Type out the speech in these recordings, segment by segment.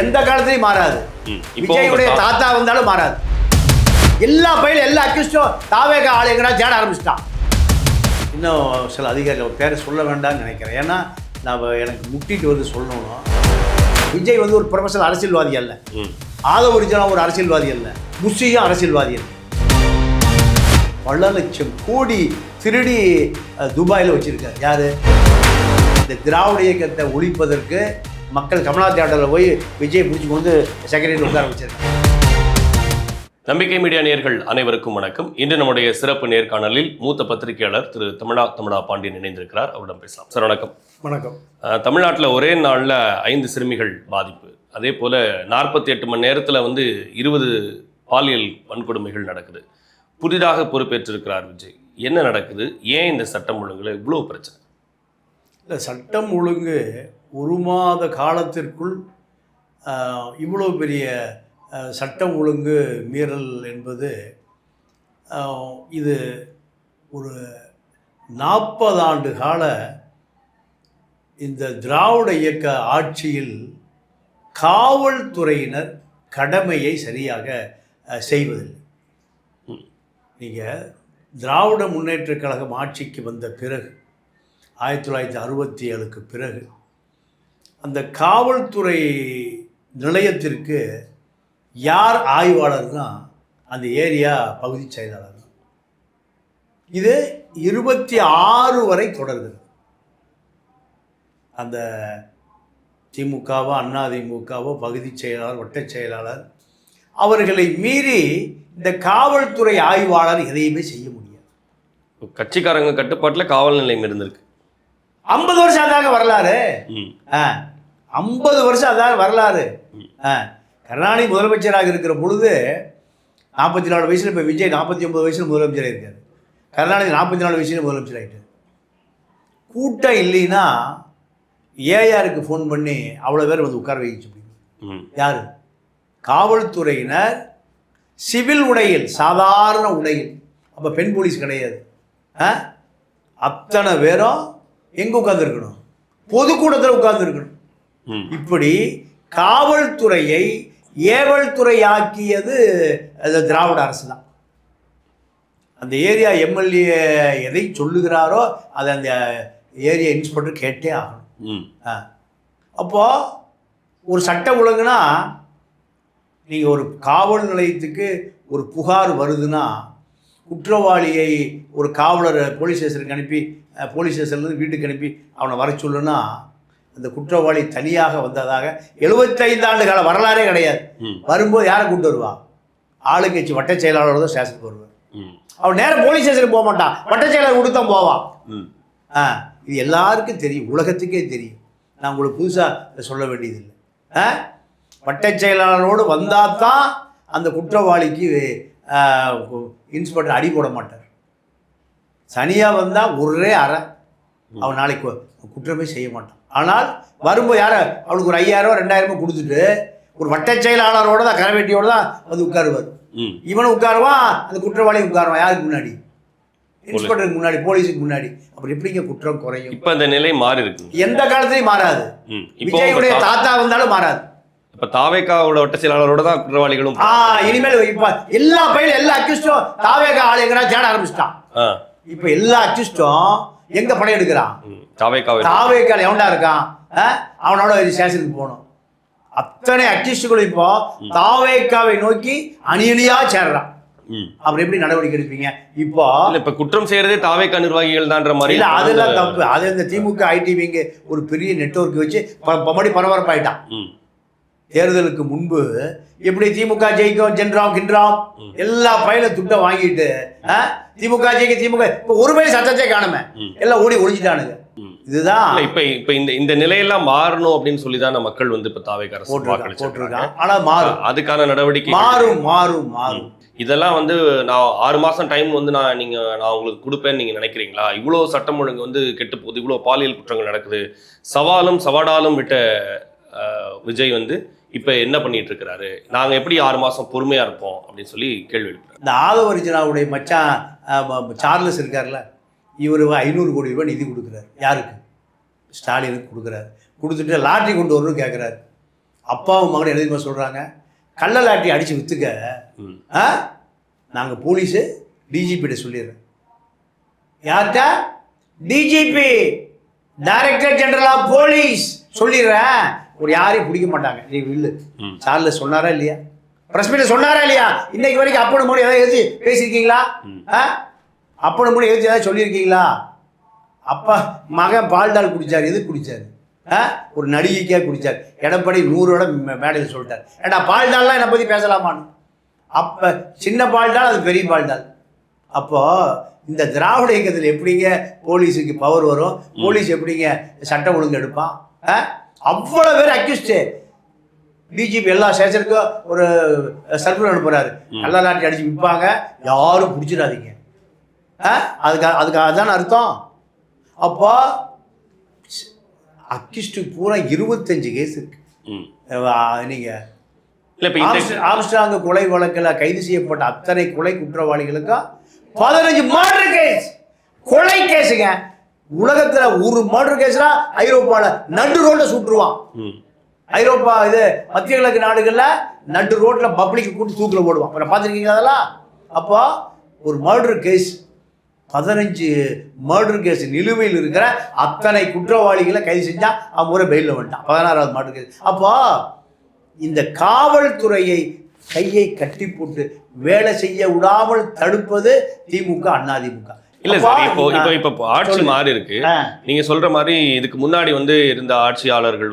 எந்த காலத்திலையும் மாறாது. விஜயுடைய தாத்தா வந்தாலும் மாறாது. எல்லா பயிலும் எல்லா அக்யூஸ்டும் தாவேக ஆளுங்கடா தேட ஆரம்பிச்சிட்டான். இன்னும் சில அதிகாரிகள் பேரை சொல்ல வேண்டாம்னு நினைக்கிறேன். ஏன்னா நான் எனக்கு முட்டிட்டு வந்து சொல்லணும். விஜய் வந்து ஒரு ப்ரொஃபஷனல் அரசியல்வாதி அல்ல, ஆதவரிஜனா ஒரு அரசியல்வாதி அல்ல, புஷியும் அரசியல்வாதி அல்ல. பல லட்சம் கோடி திருடி துபாயில் வச்சிருக்காரு. யாரு? இந்த திராவிட இயக்கத்தை ஒழிப்பதற்கு மக்கள் கமலா தியேட்டரில் போய் விஜய் பிடிச்சிக்கு வந்து செக்ரட்டரியில் உட்கார வச்சிருக்காங்க. நம்பிக்கை மீடியா நேயர்கள் அனைவருக்கும் வணக்கம். இன்று நம்முடைய சிறப்பு நேர்காணலில் மூத்த பத்திரிகையாளர் திரு தமிழா பாண்டியன் இணைந்திருக்கிறார். அவரிடம் பேசலாம். சார் வணக்கம். வணக்கம். தமிழ்நாட்டில் ஒரே நாளில் 5 சிறுமிகள் பாதிப்பு, அதே போல் 48 மணி நேரத்தில் 20 பாலியல் வன்கொடுமைகள் நடக்குது. புதிதாக பொறுப்பேற்றிருக்கிறார் விஜய். என்ன நடக்குது? ஏன் இந்த சட்டம் ஒழுங்குல இவ்வளோ பிரச்சனை? இல்லை, சட்டம் ஒழுங்கு ஒரு மாத காலத்திற்குள் இவ்வளோ பெரிய சட்டம் ஒழுங்கு மீறல் என்பது இது ஒரு 40 ஆண்டு கால இந்த திராவிட இயக்க ஆட்சியில் காவல்துறையினர் கடமையை சரியாக செய்வதில்லை. நீங்கள் திராவிட முன்னேற்றக் கழகம் ஆட்சிக்கு வந்த பிறகு 1967க்கு பிறகு அந்த காவல்துறை நிலையத்திற்கு யார் ஆய்வாளர்னா அந்த ஏரியா பகுதி செயலாளர். இது 26 வரை தொடர்கிறது. அந்த திமுகவோ அதிமுகவோ பகுதி செயலாளர், வட்டச் செயலாளர் அவர்களை மீறி இந்த காவல்துறை ஆய்வாளர் எதையுமே செய்ய முடியாது. கட்சிக்காரங்க கட்டுப்பாட்டில் காவல் நிலையம் இருந்திருக்கு. 50 வருஷம் அதாங்க வரலாறு. 50 வருஷம் அதான் வரலாறு. கருணாநிதி முதலமைச்சராக இருக்கிற பொழுது 44 வயசில், இப்போ விஜய் 49 வயசில் முதலமைச்சராக இருக்காரு. கருணாநிதி 44 வயசில் முதலமைச்சர் ஆகிட்டார். கூட்டம் இல்லைன்னா ஏஆருக்கு ஃபோன் பண்ணி அவ்வளோ பேர் வந்து உட்கார வைச்சு முடியும். யார்? காவல்துறையினர் சிவில் உடையில், சாதாரண உடையில். அப்போ பெண் போலீஸ் கிடையாது. அத்தனை பேரும் எங்கே உட்கார்ந்துருக்கணும்? பொதுக்கூடத்தில் உட்கார்ந்துருக்கணும். இப்படி காவல்துறையை ஏவல்துறை ஆக்கியது திராவிட அரசு தான். அந்த ஏரியா எம்எல்ஏ எதை சொல்லுகிறாரோ அதை அந்த ஏரியா இன்ஸ்பெக்டர் கேட்டே ஆகணும். அப்போது ஒரு சட்ட ஒழுங்குனா, நீங்கள் ஒரு காவல் நிலையத்துக்கு ஒரு புகார் வருதுன்னா குற்றவாளியை ஒரு காவலர் போலீஸ் ஸ்டேஷனுக்கு அனுப்பி, போலீஸ் ஸ்டேஷன்லேருந்து வீட்டுக்கு அனுப்பி அவனை வர சொல்லுன்னா அந்த குற்றவாளி தனியாக வந்ததாக 75 ஆண்டு கால வரலாறே கிடையாது. வரும்போது யாரை கூப்பிட்டு வருவா? ஆளுங்கட்சி வட்டச் செயலாளர் தான் ஸ்டேஷனுக்கு வருவார். அவன் நேரம் போலீஸ் ஸ்டேஷனுக்கு போக மாட்டான், வட்டச் செயலாளர் கொடுத்து தான் போவான். இது எல்லாருக்கும் தெரியும், உலகத்துக்கே தெரியும். நான் உங்களுக்கு புதுசாக சொல்ல வேண்டியதில்லை. வட்டச் செயலாளரோடு வந்தால் தான் அந்த குற்றவாளிக்கு இன்ஸ்பெக்டர் அடி போட மாட்டார். சனியாக வந்தால் ஒரே அறை, அவன் நாளைக்கு குற்றமே செய்ய மாட்டான். ஆனால் வரும்போது யாரை அவனுக்கு ஒரு 5000 2000 கொடுத்துட்டு ஒரு வட்டச் செயலாளரோட தான், கரவேட்டியோடு தான் வந்து உட்காருவார். இவனும் உட்காருவான், அந்த குற்றவாளி உட்காருவான். யாருக்கு முன்னாடி? இன்ஸ்பெக்டருக்கு முன்னாடி, போலீஸுக்கு முன்னாடி. அப்புறம் எப்படிங்க குற்றம் குறையும்? இப்போ அந்த நிலை மாறி இருக்கு. எந்த காலத்திலையும் மாறாது. விஜயுடைய தாத்தா வந்தாலும் மாறாது. இப்ப தாவேகாவோட வட்ட செயலாளரோட தான் குற்றவாளிகளும் இனிமேல் இப்ப எல்லா பயிலும் எல்லா அக்யூஸ்டும் தாவேகா ஆளுங்கடா தேட ஆரம்பிச்சிட்டான். இப்ப எல்லா அக்யூஸ்டும் எங்க படையெடுக்கிறான்? தாவேகா எவன்டா இருக்கான்? அவனோட ஸ்டேஷனுக்கு போகணும். அத்தனை அக்யூஸ்டுகளும் இப்போ தாவேகாவை நோக்கி அணியணியா சேர்றான். அப்புறம் எப்படி நடவடிக்கை எடுப்பீங்க? இப்போ இப்ப குற்றம் செய்யறதே தாவேகா நிர்வாகிகள் தான்ற மாதிரி. இல்ல, அதெல்லாம் தப்பு. அது இந்த திமுக ஐடிவிங்க ஒரு பெரிய நெட்வொர்க் வச்சு பரபரப்பாயிட்டான். தேர்தலுக்கு முன்பு எப்படி திமுக ஜெயிக்கும், ஜென்ராம் கின்றாம் எல்லா பயில துட்டை வாங்கிட்டு திமுக ஜெயிக்க, திமுக இப்போ ஒரு பயில சத்தத்தை காணுமே, எல்லாம் ஓடி ஒழிஞ்சிட்டானுங்க. இதுதான் இப்ப இந்த நிலையெல்லாம் மாறணும் அப்படின்னு சொல்லிதான் மக்கள் இப்ப தாவேகா போட்டிருக்காங்க. ஆனா மாறும், அதுக்கான நடவடிக்கை மாறும். இதெல்லாம் நான் 6 மாசம் டைம் நான் உங்களுக்கு கொடுப்பேன்னு நீங்க நினைக்கிறீங்களா? இவ்வளவு சட்டம் ஒழுங்கு கெட்டு போகுது, இவ்வளவு பாலியல் குற்றங்கள் நடக்குது, சவாடாலும் விட்ட விஜய் இப்ப என்ன பண்ணிட்டு இருக்கிறாரு? நாங்க எப்படி 6 மாசம் பொறுமையா இருப்போம் அப்படின்னு சொல்லி கேள்வி எழுப்புறாரு. இந்த ஆதவரிஜனாவுடைய மச்சான் சார்லஸ் இருக்கார்ல, இவர் 500 கோடி ரூபாய் நிதி கொடுக்குறாரு. யாருக்கு? ஸ்டாலினுக்கு கொடுக்குறாரு. கொடுத்துட்டு லாட்ரி கொண்டு வரணும்னு கேட்குறாரு. அப்பாவும் மகன் எழுதிமா சொல்கிறாங்க, கள்ளலாட்டி அடித்து விற்றுக்க நாங்கள் போலீஸு டிஜிபிகிட்ட சொல்லிடுறேன். யார்கிட்ட? DGP, director general of police சொல்லிடுறேன். ஒரு யாரையும் பிடிக்க மாட்டாங்க. நீ இல்லை சார்லஸ் சொன்னாரா இல்லையா? பிரஸ் மீட்ல சொன்னாரா இல்லையா? இன்னைக்கு வரைக்கும் அப்பனு மொழி ஏதாவது எழுதி பேசியிருக்கீங்களா? அப்பனு மொழி எழுதி ஏதாவது சொல்லியிருக்கீங்களா? அப்பா மகன் பால்டால் குடித்தார். எது குடித்தார்? ஒரு நடிகைக்கே குடித்தார். எடப்பாடி 100 மேடையில் சொல்லிட்டார், ஏடா பால்டால்லாம் என்னை பற்றி பேசலாமான்னு. அப்போ சின்ன பால்டால், அது பெரிய பால்டால். அப்போது இந்த திராவிட இயக்கத்தில் எப்படிங்க போலீஸுக்கு பவர் வரும்? போலீஸ் எப்படிங்க சட்டம் ஒழுங்கு எடுப்பான்? அவ்வளோ பேர் அக்யூஸ்டு. டிஜிபி எல்லா ஸ்டேஷனுக்கும் ஒரு சர்க்குலர் அனுப்புகிறாரு, நல்லா நாட்டி அடித்து விற்பாங்க, யாரும் பிடிச்சிடாதீங்க. அதுக்கு அதுதானே அர்த்தம். அப்போ அக்யூஸ்டு பூரா 25 கேஸ் இருக்கு. நீங்கள் ஆம்ஸ்ட்ராங் கொலை வழக்கில் கைது செய்யப்பட்ட அத்தனை கொலை குற்றவாளிகளுக்கும் 15 மர்டர் கேஸ், கொலை கேஸுங்க. உலகத்தில் ஒரு மர்டர் கேஸ்னா ஐரோப்பாவில் நடு ரோட்டில் சுட்டுருவான். ஐரோப்பா இது மத்திய கிழக்கு நாடுகளில் நடு ரோட்டில் பப்ளிக் கூட்டி தூக்கில் போடுவான். அப்புறம் பார்த்துருக்கீங்களா அதெல்லாம்? அப்போ ஒரு மர்டர் கேஸ், 15 மர்டர் கேஸ் நிலுவையில் இருக்கிற அத்தனை குற்றவாளிகளை கைது செஞ்சால் அவன் முறை பெயிலில் வந்துட்டான். 16வது மர்டர் கேஸ். அப்போ இந்த காவல்துறையை கையை கட்டி போட்டு வேலை செய்ய விடாமல் தடுப்பது திமுக, அதிமுக. இல்ல சார், இப்போ ஆட்சி மாறி இருக்கு. நீங்க சொல்ற மாதிரி இதுக்கு முன்னாடி இருந்த ஆட்சியாளர்கள்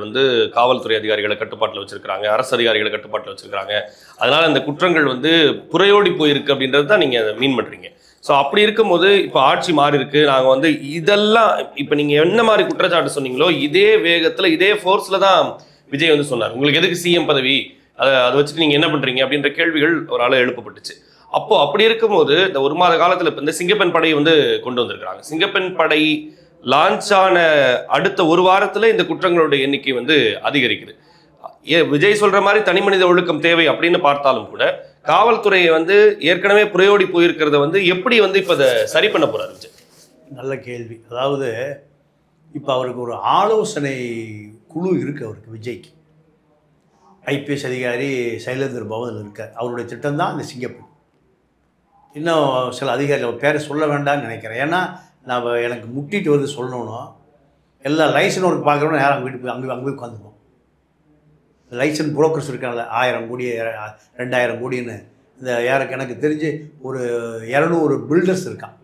காவல்துறை அதிகாரிகளை கட்டுப்பாட்டில் வச்சிருக்காங்க, அரசு அதிகாரிகளை கட்டுப்பாட்டில் வச்சிருக்காங்க. அதனால இந்த குற்றங்கள் புரையோடி போயிருக்கு அப்படின்றது தான் நீங்க மீன் பண்றீங்க. ஸோ அப்படி இருக்கும்போது இப்போ ஆட்சி மாறி இருக்கு. நாங்கள் இதெல்லாம் இப்போ நீங்க என்ன மாதிரி குற்றச்சாட்டு சொன்னீங்களோ இதே வேகத்துல இதே ஃபோர்ஸ்ல தான் விஜய் சொன்னார். உங்களுக்கு எதுக்கு சிஎம் பதவி, அதை வச்சுட்டு நீங்க என்ன பண்றீங்க அப்படின்ற கேள்விகள் ஒரு ஆள எழுப்பப்பட்டுச்சு. அப்போ அப்படி இருக்கும்போது இந்த 1 மாத காலத்துல இப்போ இந்த சிங்கப்பெண் படையை கொண்டு வந்திருக்கிறாங்க. சிங்கப்பெண் படை லான்ச் ஆன அடுத்த 1 வாரத்துல இந்த குற்றங்களுடைய எண்ணிக்கை அதிகரிக்குது. விஜய் சொல்ற மாதிரி தனி மனித ஒழுக்கம் தேவை அப்படின்னு பார்த்தாலும் கூட காவல்துறையை ஏற்கனவே புரையோடி போயிருக்கிறத எப்படி இப்போ அதை சரி பண்ண போறாரு விஜய்? நல்ல கேள்வி. அதாவது இப்போ அவருக்கு ஒரு ஆலோசனை குழு இருக்கு. அவருக்கு விஜய்க்கு ஐபிஎஸ் அதிகாரி சைலேந்திர பவன் இருக்கார். அவருடைய திட்டம் தான் இந்த சிங்கப்பெண். இன்னும் சில அதிகாரிகள் பேரை சொல்ல வேண்டாம்னு நினைக்கிறேன். ஏன்னா நான் எனக்கு முட்டிட்டு சொல்லணும்னா எல்லா லைசன் ஒர்க் பார்க்குறோன்னு யாரும் வீட்டு போய் அங்கே போய் உட்காந்துருவோம். லைசன்ஸ் புரோக்கர்ஸ் இருக்காங்கல்ல, 1000 கோடி 2000 கோடின்னு இந்த எனக்கு தெரிஞ்சு ஒரு 200 பில்டர்ஸ் இருக்கான்.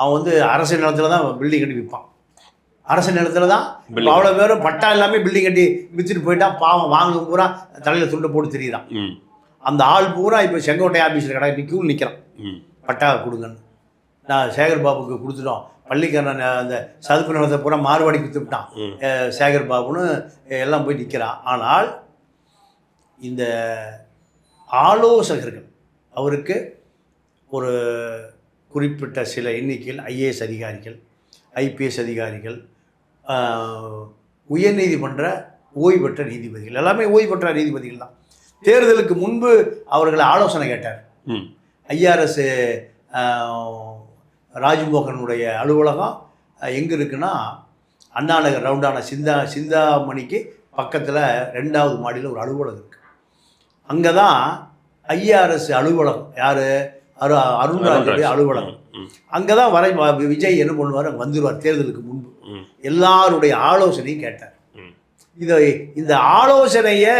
அவன் அரசு நிலத்தில் தான் பில்டிங் கட்டி விற்பான். அரசு நிலத்தில் தான் அவ்வளோ பேரும் பட்டா எல்லாமே பில்டிங் கட்டி விற்றுட்டு போயிட்டான். பாவம் வாங்க பூரா தலையில் துண்டை போட்டு தெரியுதான். அந்த ஆள் பூரா இப்போ செங்கோட்டை ஆஃபீஸில் கடை கியூ நிற்கிறான், பட்டா கொடுங்கன்னு. நான் சேகர் பாபுக்கு கொடுத்துட்டோம், பள்ளிக்கரணன் அந்த சதுப்பு நிலத்தை பூரா மார்வாடி விற்றுவிட்டான் சேகர் பாபுன்னு எல்லாம் போய் நிற்கிறான். ஆனால் இந்த ஆலோசகர்கள் அவருக்கு ஒரு குறிப்பிட்ட சில எண்ணிக்கையில் ஐஏஎஸ் அதிகாரிகள், ஐபிஎஸ் அதிகாரிகள், உயர்நீதிமன்ற ஓய்வு பெற்ற நீதிபதிகள், எல்லாமே ஓய்வு பெற்ற நீதிபதிகள் தான். தேர்தலுக்கு முன்பு அவர்களை ஆலோசனை கேட்டார். ஐஆர்எஸ் ராஜ்மோகனுடைய அலுவலகம் எங்கே இருக்குன்னா அண்ணாநகர் ரவுண்டான சிந்தாமணிக்கு பக்கத்தில் 2வது மாடியில் ஒரு அலுவலகம் இருக்குது. அங்கே தான் ஐஆர்எஸ் அலுவலகம், யார் அருண்ராஜுடைய அலுவலகம். அங்கே தான் விஜய் என்ன பண்ணுவார், அங்கே வந்துடுவார் தேர்தலுக்கு முன்பு. எல்லாருடைய ஆலோசனையும் கேட்டார். இந்த ஆலோசனையை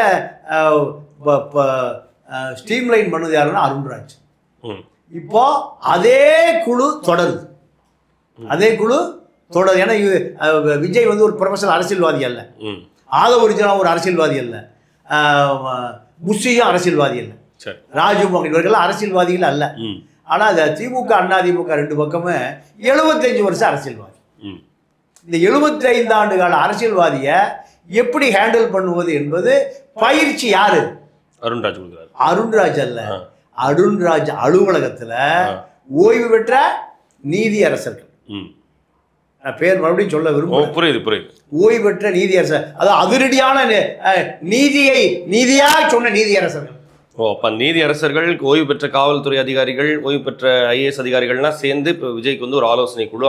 ஸ்ட்ரீம்லைன் பண்ணது யாருன்னா அருண்ராஜ். இப்போ அதே குழு தொடருது. ஏன்னா விஜய் ஒரு ப்ரொஃபஷனல் அரசியல்வாதி அல்ல, ஆதவ ஒரு அரசியல்வாதி அல்ல, புஷியும் அரசியல்வாதி அல்ல, ராஜ்மோகன் இவர்கள் அரசியல்வாதிகள் அல்ல. ஆனால் அந்த திமுக அதிமுக 2 பக்கமே 75 வருஷம் அரசியல்வாதி. இந்த 75 ஆண்டு கால அரசியல்வாதியை எப்படி ஹேண்டில் பண்ணுவது என்பது பயிற்சி யாரு? அருண்ராஜ் அல்ல, அருண்ராஜ் அலுவலகத்தில் ஓய்வு பெற்ற நீதி அரசர்கள். நான் பேர் மறுபடியும் சொல்ல விரும்புகிறேன். புரியுது. ஓய்வு பெற்ற நீதியரசர், அதாவது அதிரடியான நீதியா சொன்ன நீதியரசர்கள். அப்போ நீதியரசர்கள், ஓய்வு பெற்ற காவல்துறை அதிகாரிகள், ஓய்வு பெற்ற ஐஏஎஸ் அதிகாரிகள்லாம் சேர்ந்து இப்போ விஜய்க்கு ஒரு ஆலோசனை குழு.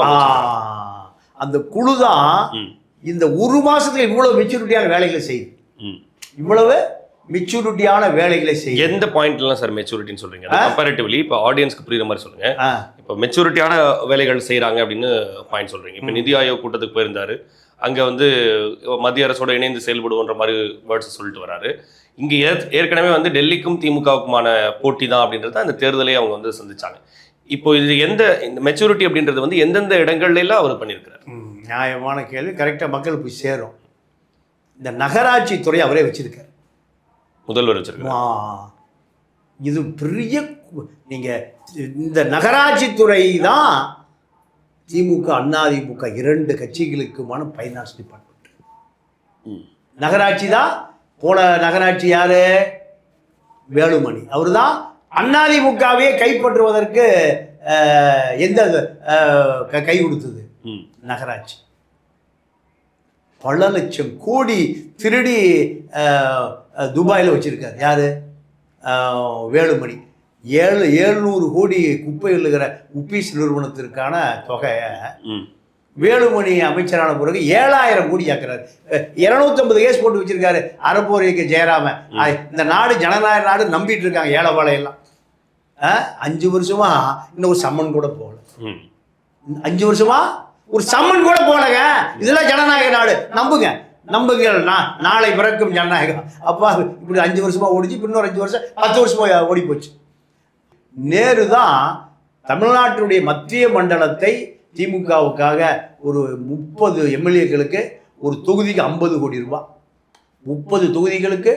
அந்த குழு தான் இந்த 1 மாசத்துல இவ்வளவு மெச்சூரிட்டியான வேலைகளை செய்யுது. இவ்வளவு மெச்சூரிட்டியான வேலைகளை செய்ய. எந்த பாயிண்ட்லாம் சார் மெச்சூரிட்டின்னு சொல்றீங்க? கம்பேரிட்டிவ்லி இப்போ ஆடியன்ஸ்க்கு புரியுற மாதிரி சொல்லுங்க. இப்போ மெச்சூரிட்டியான வேலைகள் செய்கிறாங்க அப்படின்னு பாயிண்ட் சொல்றீங்க. இப்போ நிதி ஆயோக் கூட்டத்துக்கு போயிருந்தாரு, அங்கே வந்து மத்திய அரசோட இணைந்து செயல்படுவோன்ற மாதிரி வேர்ட்ஸ் சொல்லிட்டு வராரு. இங்கே ஏற்கனவே வந்து டெல்லிக்கும் திமுகவுக்குமான போட்டி தான் அப்படின்றத அந்த தேர்தலே அவங்க வந்து சந்திச்சாங்க. இப்போ இது இந்த மெச்சூரிட்டி அப்படின்றது வந்து எந்தெந்த இடங்கள்ல எல்லாம் அவர் பண்ணியிருக்கிறார்? நியாயமான கேள்வி, கரெக்டாக மக்கள் போய் சேரும். இந்த நகராட்சி துறை அவரே வச்சிருக்கார், முதல்வர் வச்சிருக்காரு. இது பெரிய நீங்கள் இந்த நகராட்சி துறை தான் திமுக அதிமுக 2 கட்சிகளுக்குமான ஃபைனான்ஸ் டிபார்ட்மெண்ட். நகராட்சி தான் போன நகராட்சி யாரு? வேலுமணி. அவர் தான் அதிமுகவே கைப்பற்றுவதற்கு எந்த கை கொடுத்தது? நகராட்சி. பல லட்சம் கோடி திருடி துபாயில் வச்சிருக்காரு யாரு? வேலுமணி. 700 கோடி குப்பை எழுகிற உப்பீஸ் நிறுவனத்திற்கான தொகையை வேலுமணி அமைச்சரான பிறகு 7000 கோடி ஆக்குறாரு. 250 கேஸ் போட்டு வச்சிருக்காரு அறப்போரைக்கு ஜெயராமன். இந்த நாடு ஜனநாயக நாடு நம்பிட்டு இருக்காங்க ஏழைவாழையெல்லாம். 5 வருஷமா இன்னும் ஒரு சம்மன் கூட போகல. 5 வருஷமா ஒரு சம்மன் கூட போலங்க. இதெல்லாம் ஜனநாயக நாடு, நம்புங்க நம்புங்கள். நாளை பிறக்கும் ஜனநாயகம். அப்பா இப்படி 5 வருஷமா ஓடிச்சு, இன்னொரு 5 வருஷம் 10 வருஷமா ஓடி போச்சு. நேரு தான் தமிழ்நாட்டுடைய மத்திய மண்டலத்தை திமுகவுக்காக ஒரு 30 எம்எல்ஏக்களுக்கு ஒரு தொகுதிக்கு 50 கோடி ரூபாய், 30 தொகுதிகளுக்கு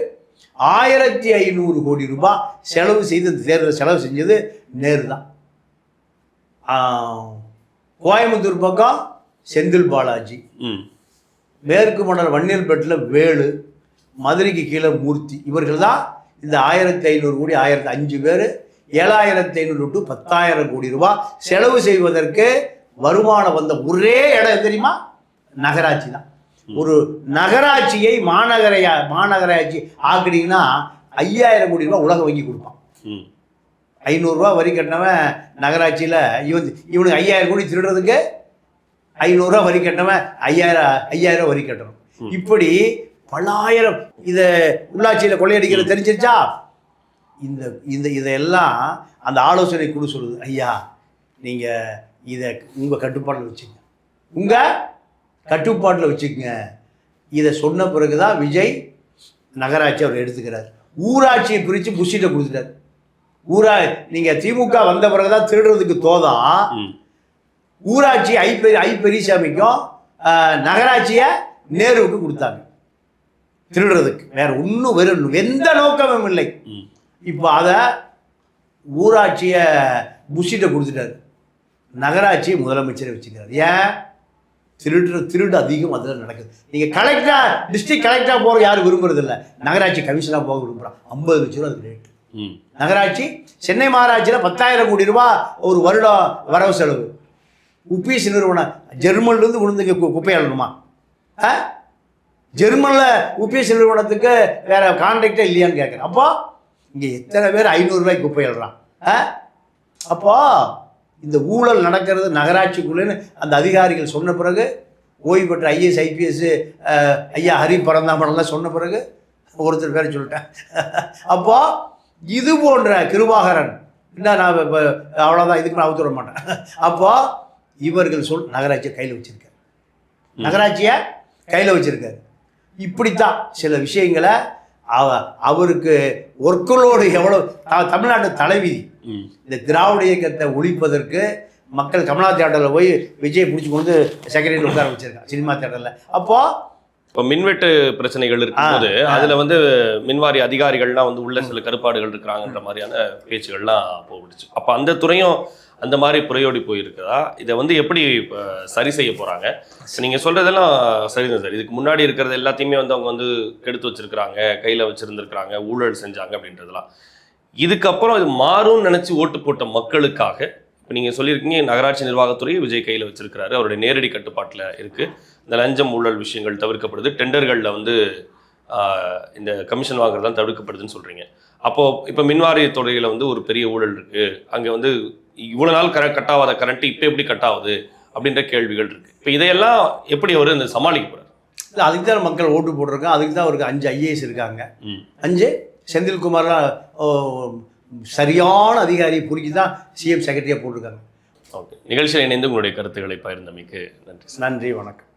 1500 கோடி ரூபாய் செலவு செய்து தேர்தல் செலவு செஞ்சது நேரு தான். கோயம்புத்தூர் பக்கம் செந்தில் பாலாஜி, மேற்கு மண்டல வன்னியல்பேட்டில் வேலு, மதுரைக்கு கீழே மூர்த்தி. இவர்கள் தான் இந்த 1500 கோடி 5 பேர் 7500 to 10,000 கோடி ரூபாய் செலவு செய்வதற்கு வருமானம் வந்த ஒரே இடம் தெரியுமா? நகராட்சி தான். ஒரு நகராட்சியை மாநகராட்சி ஆக்குனீங்கன்னா 5000 கோடி ரூபாய் உலக வங்கி கொடுப்பான். 500 ரூபா வரி கட்டினவன் நகராட்சியில் இவனுக்கு 5000 கோடி திருடுறதுக்கு 500 ரூபா வரி கட்டினவன் 5000 வரி கட்டணும். இப்படி பல்லாயிரம் இதை உள்ளாட்சியில் கொள்ளையடிக்கிறது தெரிஞ்சிருச்சா? இதெல்லாம் அந்த ஆலோசனை குழு சொல்லுது, ஐயா நீங்கள் இதை உங்கள் கட்டுப்பாட்டில் வச்சுங்க, உங்கள் கட்டுப்பாட்டில் வச்சுக்கங்க. இதை சொன்ன பிறகு தான் விஜய் நகராட்சி அவர் எடுத்துக்கிறார். ஊராட்சியை பிரித்து புஷிட்ட கொடுத்துட்டார். நீங்கள் திமுக வந்த பிறகு தான் திருடுறதுக்கு தோதான் ஊராட்சி ஐ பெரியசாமிக்கும் நகராட்சியை நேருவுக்கு கொடுத்தாங்க திருடுறதுக்கு. வேற ஒன்றும் வெறும் எந்த நோக்கமும் இல்லை. இப்போ அதை ஊராட்சியை புஷிட்ட கொடுத்துட்டாரு, நகராட்சியை முதலமைச்சரை வச்சுக்கிறார். ஏன்? திருடு அதிகம் அதில் நடக்குது. நீங்கள் டிஸ்ட்ரிக்ட் கலெக்டராக போகிற யாரும் விரும்புறது இல்லை, நகராட்சி கமிஷனாக போக விரும்புகிறான். 50 லட்ச ரூபா அதுக்கு ரேட்டு. நகராட்சி சென்னை மாநகராட்சியில் 10,000 கோடி ரூபாய் ஒரு வருடம் வரவு செலவு. உப்பீஸ் நிறுவனம் ஜெர்மன்லேருந்து கொண்டு குப்பை அள்ளணுமா? ஜெர்மனில் உப்பீஸ் நிறுவனத்துக்கு வேற கான்ட்ராக்டே இல்லையான்னு கேட்குறேன். அப்போ இங்கே எத்தனை பேர் 500 ரூபாய்க்கு குப்பை எழுறான்? அப்போ இந்த ஊழல் நடக்கிறது நகராட்சிக்குள்ளேன்னு அந்த அதிகாரிகள் சொன்ன பிறகு, ஓய்வு பெற்ற IAS IPS ஐயா ஹரி பரந்தாமலாம் சொன்ன பிறகு ஒருத்தர் பேரை சொல்லிட்டேன். அப்போ இது போன்ற கிருபாகரன் என்ன, நான் இப்போ அவ்வளோதான், இதுக்கு நான் அவுத்துட மாட்டேன். அப்போ இவர்கள் நகராட்சியை கையில் வச்சிருக்காரு, நகராட்சியை கையில் வச்சிருக்காரு. இப்படித்தான் சில விஷயங்களை அவருக்கு ஒர்க்குலோடு எவ்வளோ தமிழ்நாட்டு தலைவிதி. இந்த திராவிட இயக்கத்தை ஒழிப்பதற்கு மக்கள் கமலா தியேட்டரில் போய் விஜய் பிடிச்சி கொண்டு செக்ரட்டரியில் உட்கார வச்சிருக்காங்க, சினிமா தியேட்டரில். இப்போ மின்வெட்டு பிரச்சனைகள் இருக்கும்போது அதில் வந்து மின்வாரி அதிகாரிகள்லாம் வந்து உள்ள சில கருப்பாடுகள் இருக்கிறாங்கன்ற மாதிரியான பேச்சுகள்லாம் போயிடுச்சு. அப்போ அந்த துறையும் அந்த மாதிரி புறையோடி போயிருக்குதா? இதை வந்து எப்படி சரி செய்ய போகிறாங்க? நீங்கள் சொல்கிறதெல்லாம் சரிதான் சார். இதுக்கு முன்னாடி இருக்கிறது எல்லாத்தையுமே வந்து அவங்க வந்து கெடுத்து வச்சுருக்கிறாங்க, கையில் வச்சுருந்துருக்குறாங்க, ஊழல் செஞ்சாங்க அப்படின்றதெல்லாம். இதுக்கப்புறம் இது மாறும்னு நினச்சி ஓட்டு போட்ட மக்களுக்காக இப்போ நீங்கள் சொல்லியிருக்கீங்க நகராட்சி நிர்வாகத்துறையை விஜய் கையில் வச்சிருக்கிறாரு, அவருடைய நேரடி கட்டுப்பாட்டில் இருக்குது. இந்த லஞ்சம் ஊழல் விஷயங்கள் தவிர்க்கப்படுது, டெண்டர்களில் வந்து இந்த கமிஷன் வாங்குறது தான் தவிர்க்கப்படுதுன்னு சொல்கிறீங்க. அப்போது இப்போ மின்வாரிய துறையில் வந்து ஒரு பெரிய ஊழல் இருக்குது, அங்கே வந்து இவ்வளோ நாள் கட்டாவாத கரண்ட்டு இப்போ எப்படி கட்டாகுது அப்படின்ற கேள்விகள் இருக்குது. இப்போ இதையெல்லாம் எப்படி அவர் இந்த சமாளிக்க போகிறார்? இல்லை அதுக்கு தான் மக்கள் ஓட்டு போட்டிருக்காங்க. அதுக்கு தான் அவருக்கு 5 ஐஏஎஸ் இருக்காங்க. 5 செந்தில்குமார்லாம் சரியான அதிகாரியை பிடிச்சி தான் சிஎம் செக்ரட்டரியாக போட்டிருக்காங்க. ஓகே, நிகழ்ச்சியில் இணைந்து உங்களுடைய கருத்துக்களை பகிர்ந்தமைக்கு நன்றி. நன்றி, வணக்கம்.